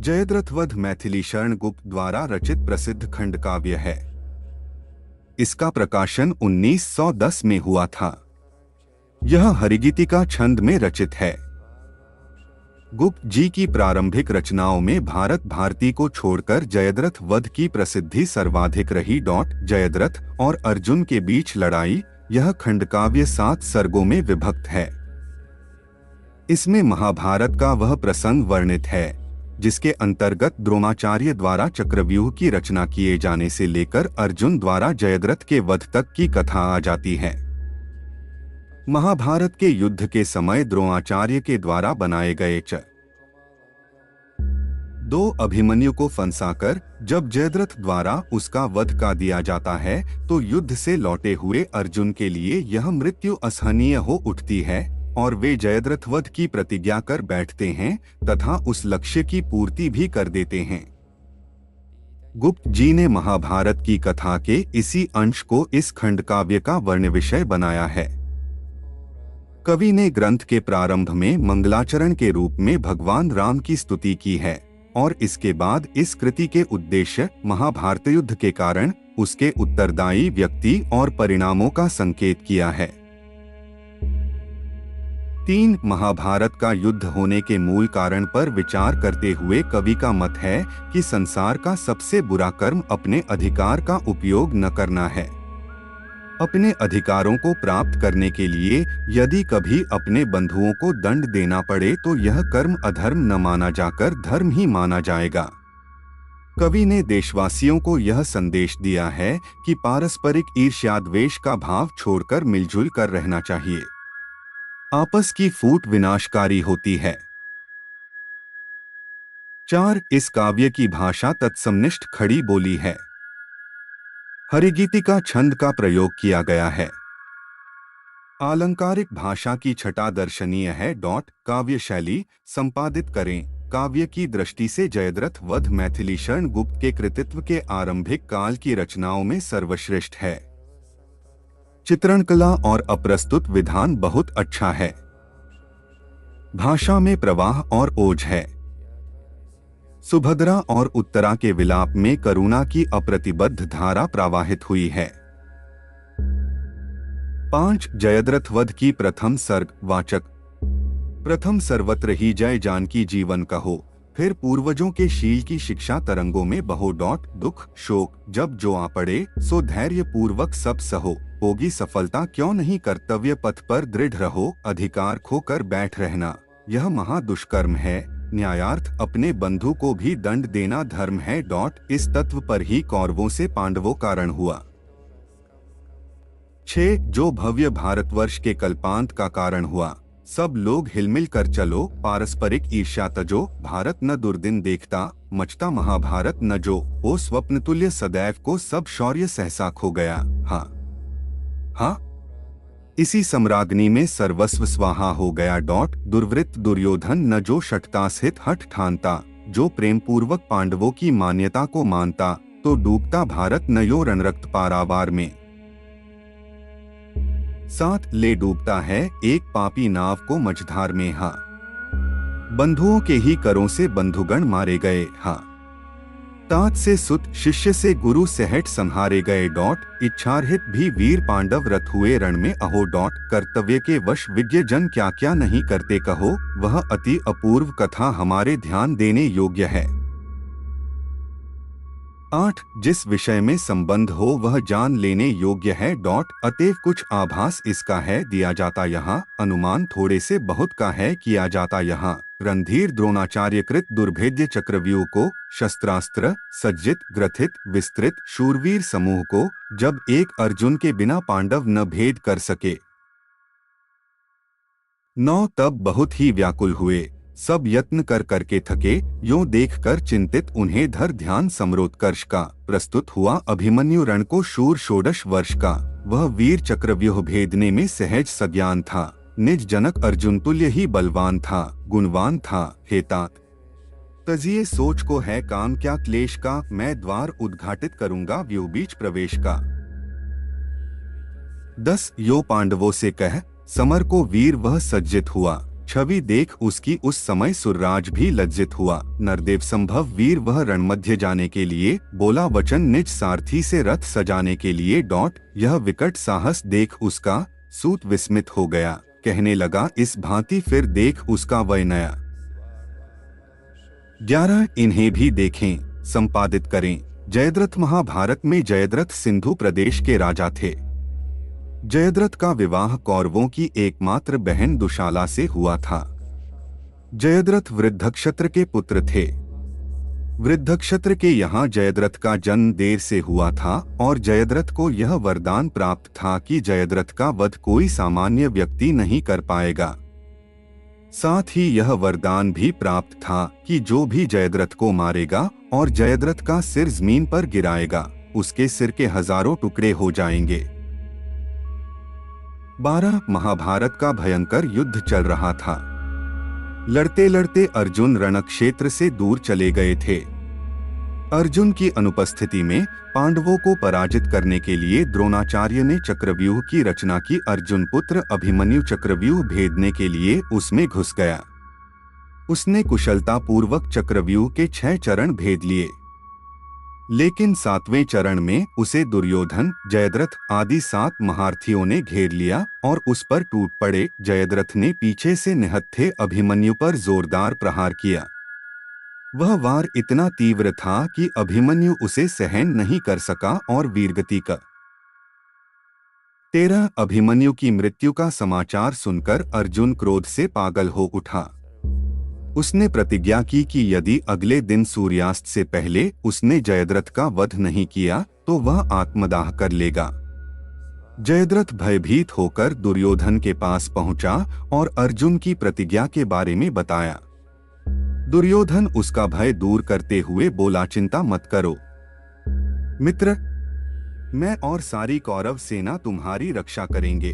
जयद्रथ मैथिली शरण गुप्त द्वारा रचित प्रसिद्ध खंड काव्य है। इसका प्रकाशन 1910 में हुआ था। यह हरिगीतिका छंद में रचित है। गुप्त जी की प्रारंभिक रचनाओं में भारत भारती को छोड़कर जयद्रथ वध की प्रसिद्धि सर्वाधिक रही। जयद्रथ और अर्जुन के बीच लड़ाई। यह खंड काव्य 7 सर्गों में विभक्त है। इसमें महाभारत का वह प्रसंग वर्णित है जिसके अंतर्गत द्रोणाचार्य द्वारा चक्रव्यूह की रचना किए जाने से लेकर अर्जुन द्वारा जयद्रथ के वध तक की कथा आ जाती है। महाभारत के युद्ध के समय द्रोणाचार्य के द्वारा बनाए गए 2 अभिमन्यु को फंसाकर जब जयद्रथ द्वारा उसका वध कर दिया जाता है तो युद्ध से लौटे हुए अर्जुन के लिए यह मृत्यु असहनीय हो उठती है और वे जयद्रथ वध की प्रतिज्ञा कर बैठते हैं तथा उस लक्ष्य की पूर्ति भी कर देते हैं। गुप्त जी ने महाभारत की कथा के इसी अंश को इस खंड काव्य का वर्ण विषय बनाया है। कवि ने ग्रंथ के प्रारंभ में मंगलाचरण के रूप में भगवान राम की स्तुति की है और इसके बाद इस कृति के उद्देश्य महाभारत युद्ध के कारण उसके उत्तरदायी व्यक्ति और परिणामों का संकेत किया है। 3 महाभारत का युद्ध होने के मूल कारण पर विचार करते हुए कवि का मत है कि संसार का सबसे बुरा कर्म अपने अधिकार का उपयोग न करना है। अपने अधिकारों को प्राप्त करने के लिए यदि कभी अपने बंधुओं को दंड देना पड़े तो यह कर्म अधर्म न माना जाकर धर्म ही माना जाएगा। कवि ने देशवासियों को यह संदेश दिया है कि पारस्परिक ईर्ष्या द्वेष का भाव छोड़कर मिलजुल कर रहना चाहिए। आपस की फूट विनाशकारी होती है। 4 इस काव्य की भाषा तत्समनिष्ठ खड़ी बोली है। हरिगीतिका छंद का प्रयोग किया गया है। आलंकारिक भाषा की छटा दर्शनीय है। काव्य शैली संपादित करें। काव्य की दृष्टि से जयद्रथ वध मैथिली शरण गुप्त के कृतित्व के आरंभिक काल की रचनाओं में सर्वश्रेष्ठ है। चित्रण कला और अप्रस्तुत विधान बहुत अच्छा है। भाषा में प्रवाह और ओज है। सुभद्रा और उत्तरा के विलाप में करुणा की अप्रतिबद्ध धारा प्रवाहित हुई है। 5 जयद्रथ वध की प्रथम सर्ग वाचक। प्रथम सर्वत्र ही जय जानकी जीवन कहो, फिर पूर्वजों के शील की शिक्षा तरंगों में बहो। दुख शोक जब जो आ पड़े सो धैर्य पूर्वक सब सहो, होगी सफलता क्यों नहीं कर्तव्य पथ पर दृढ़ रहो। अधिकार खोकर बैठ रहना यह महा दुष्कर्म है। न्यायार्थ अपने बंधु को भी दंड देना धर्म है। इस तत्व पर ही कौरवों से पांडवों का रण हुआ। 6 जो भव्य भारतवर्ष के कल्पांत का कारण हुआ। सब लोग हिलमिल कर चलो, पारस्परिक ईर्ष्या तजो। भारत न दुर्दिन देखता, मचता महाभारत न जो। ओ स्वप्न तुल्य सदैव को सब शौर्य सहसा खो गया। हाँ इसी सम्राग्नि में सर्वस्व स्वाहा हो गया। दुर्वृत्त दुर्योधन न जो शठतास हित हठ ठानता। जो प्रेम पूर्वक पांडवों की मान्यता को मानता, तो डूबता भारत न यो रणरक्त पारावार में। 7 ले डूबता है एक पापी नाव को मझधार में। बंधुओं के ही करों से बंधुगण मारे गए। तात से सुत शिष्य से गुरु सहट संहारे गए। इच्छारहित भी वीर पांडव रथ हुए रण में अहो। कर्तव्य के वश विज्ञ जन क्या क्या नहीं करते कहो। वह अति अपूर्व कथा हमारे ध्यान देने योग्य है। 8 जिस विषय में संबंध हो वह जान लेने योग्य है। अतएव कुछ आभास इसका है दिया जाता यहाँ, अनुमान थोड़े से बहुत का है किया जाता यहाँ। रणधीर द्रोणाचार्य कृत दुर्भेद्य चक्रव्यूह को, शस्त्रास्त्र सज्जित ग्रथित विस्तृत शूरवीर समूह को, जब एक अर्जुन के बिना पांडव न भेद कर सके। 9 तब बहुत ही व्याकुल हुए, सब यत्न कर करके थके। यों देखकर चिंतित उन्हें धर ध्यान समरोत्कर्ष का। प्रस्तुत हुआ अभिमन्यु रण को शूर षोडश वर्ष का। वह वीर चक्रव्यूह भेदने में सहज सज्ञान था। निज जनक अर्जुन तुल्य ही बलवान था, गुणवान था। हे तात तजिए सोच को है काम क्या क्लेश का। मैं द्वार उद्घाटित करूंगा व्यूह बीच प्रवेश का। 10 यो पांडवों से कह समर को वीर वह सज्जित हुआ। छवि देख उसकी उस समय सुरराज भी लज्जित हुआ। नरदेव संभव वीर वह रणमध्य जाने के लिए बोला वचन निज सारथी से रथ सजाने के लिए। यह विकट साहस देख उसका सूत विस्मित हो गया, कहने लगा इस भांति फिर देख उसका वह नया। 11 इन्हें भी देखें, संपादित करें। जयद्रथ महाभारत में जयद्रथ सिंधु प्रदेश के राजा थे। जयद्रथ का विवाह कौरवों की एकमात्र बहन दुशाला से हुआ था। जयद्रथ वृद्धक्षत्र के पुत्र थे। वृद्धक्षत्र के यहाँ जयद्रथ का जन्म देर से हुआ था और जयद्रथ को यह वरदान प्राप्त था कि जयद्रथ का वध कोई सामान्य व्यक्ति नहीं कर पाएगा। साथ ही यह वरदान भी प्राप्त था कि जो भी जयद्रथ को मारेगा और जयद्रथ का सिर जमीन पर गिराएगा, उसके सिर के हजारों टुकड़े हो जाएंगे। 12 महाभारत का भयंकर युद्ध चल रहा था। लड़ते लड़ते अर्जुन रणक्षेत्र से दूर चले गए थे। अर्जुन की अनुपस्थिति में पांडवों को पराजित करने के लिए द्रोणाचार्य ने चक्रव्यूह की रचना की। अर्जुन पुत्र अभिमन्यु चक्रव्यूह भेदने के लिए उसमें घुस गया। उसने कुशलता पूर्वक चक्रव्यूह के 6 चरण भेद लिए, लेकिन 7वें चरण में उसे दुर्योधन, जयद्रथ आदि 7 महारथियों ने घेर लिया और उस पर टूट पड़े। जयद्रथ ने पीछे से निहत्थे अभिमन्यु पर जोरदार प्रहार किया। वह वार इतना तीव्र था कि अभिमन्यु उसे सहन नहीं कर सका और वीरगति का 13 अभिमन्यु की मृत्यु का समाचार सुनकर अर्जुन क्रोध से पागल हो उठा। उसने प्रतिज्ञा की कि यदि अगले दिन सूर्यास्त से पहले उसने जयद्रथ का वध नहीं किया तो वह आत्मदाह कर लेगा। जयद्रथ भयभीत होकर दुर्योधन के पास पहुंचा और अर्जुन की प्रतिज्ञा के बारे में बताया। दुर्योधन उसका भय दूर करते हुए बोला, चिंता मत करो मित्र, मैं और सारी कौरव सेना तुम्हारी रक्षा करेंगे।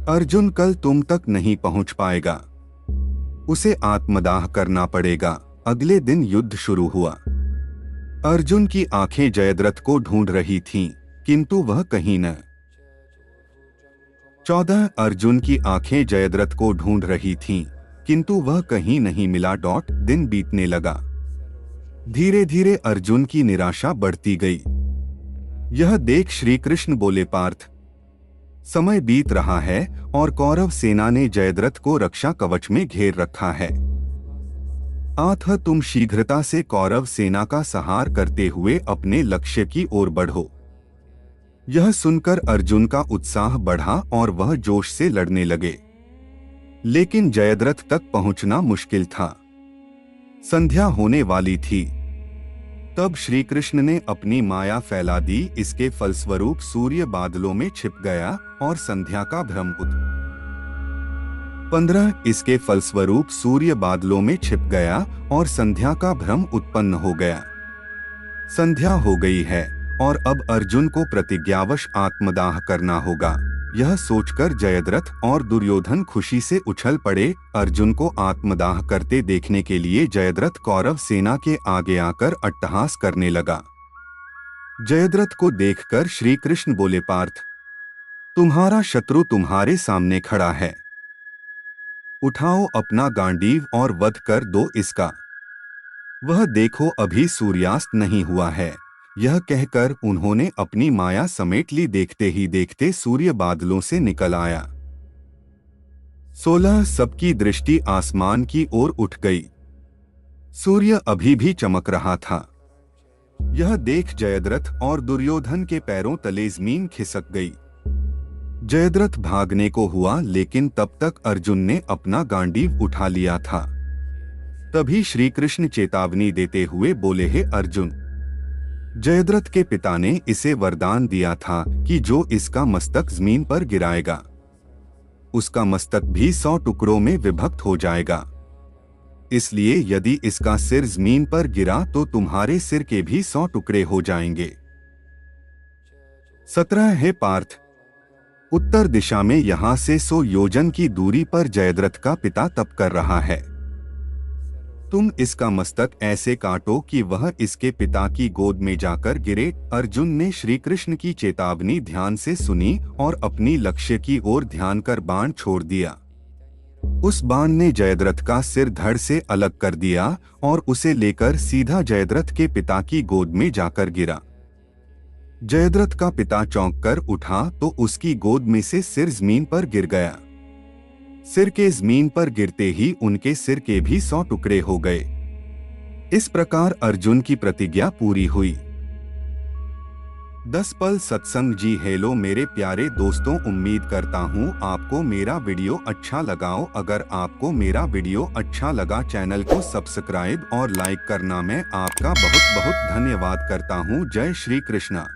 अर्जुन कल तुम तक नहीं पहुंच पाएगा, उसे आत्मदाह करना पड़ेगा। अगले दिन युद्ध शुरू हुआ। अर्जुन की आंखें जयद्रथ को ढूंढ रही थीं, किंतु वह कहीं न। 14 अर्जुन की आंखें जयद्रथ को ढूंढ रही थीं, किंतु वह कहीं नहीं मिला। दिन बीतने लगा। धीरे धीरे अर्जुन की निराशा बढ़ती गई। यह देख श्री कृष्ण बोले, पार्थ, समय बीत रहा है और कौरव सेना ने जयद्रथ को रक्षा कवच में घेर रखा है। अतः तुम शीघ्रता से कौरव सेना का संहार करते हुए अपने लक्ष्य की ओर बढ़ो। यह सुनकर अर्जुन का उत्साह बढ़ा और वह जोश से लड़ने लगे, लेकिन जयद्रथ तक पहुंचना मुश्किल था। संध्या होने वाली थी। तब श्री कृष्ण ने अपनी माया फैला दी। इसके फलस्वरूप सूर्य बादलों में छिप गया और संध्या का भ्रम 15 इसके फलस्वरूप सूर्य बादलों में छिप गया और संध्या का भ्रम उत्पन्न हो गया। संध्या हो गई है और अब अर्जुन को प्रतिज्ञावश आत्मदाह करना होगा। यह सोचकर जयद्रथ और दुर्योधन खुशी से उछल पड़े। अर्जुन को आत्मदाह करते देखने के लिए जयद्रथ कौरव सेना के आगे आकर अट्टहास करने लगा। जयद्रथ को देखकर श्री कृष्ण बोले, पार्थ, तुम्हारा शत्रु तुम्हारे सामने खड़ा है, उठाओ अपना गांडीव और वध कर दो इसका। वह देखो अभी सूर्यास्त नहीं हुआ है। यह कहकर उन्होंने अपनी माया समेट ली। देखते ही देखते सूर्य बादलों से निकल आया। 16 सबकी दृष्टि आसमान की ओर उठ गई। सूर्य अभी भी चमक रहा था। यह देख जयद्रथ और दुर्योधन के पैरों तले जमीन खिसक गई। जयद्रथ भागने को हुआ, लेकिन तब तक अर्जुन ने अपना गांडीव उठा लिया था। तभी श्री कृष्ण चेतावनी देते हुए बोले, हे अर्जुन, जयद्रथ के पिता ने इसे वरदान दिया था कि जो इसका मस्तक जमीन पर गिराएगा उसका मस्तक भी 100 टुकड़ों में विभक्त हो जाएगा। इसलिए यदि इसका सिर जमीन पर गिरा तो तुम्हारे सिर के भी 100 टुकड़े हो जाएंगे। 17 है पार्थ, उत्तर दिशा में यहाँ से 100 योजन की दूरी पर जयद्रथ का पिता तप कर रहा है। तुम इसका मस्तक ऐसे काटो कि वह इसके पिता की गोद में जाकर गिरे। अर्जुन ने श्री कृष्ण की चेतावनी ध्यान से सुनी और अपनी लक्ष्य की ओर ध्यान कर बाण छोड़ दिया। उस बाण ने जयद्रथ का सिर धड़ से अलग कर दिया और उसे लेकर सीधा जयद्रथ के पिता की गोद में जाकर गिरा। जयद्रथ का पिता चौंक कर उठा तो उसकी गोद में से सिर जमीन पर गिर गया। सिर के जमीन पर गिरते ही उनके सिर के भी 100 टुकड़े हो गए। इस प्रकार अर्जुन की प्रतिज्ञा पूरी हुई। 10 पल सत्संग जी। हेलो मेरे प्यारे दोस्तों, उम्मीद करता हूँ आपको मेरा वीडियो अच्छा लगाओ। अगर आपको मेरा वीडियो अच्छा लगा चैनल को सब्सक्राइब और लाइक करना मैं आपका बहुत बहुत धन्यवाद करता हूँ। जय श्री कृष्णा।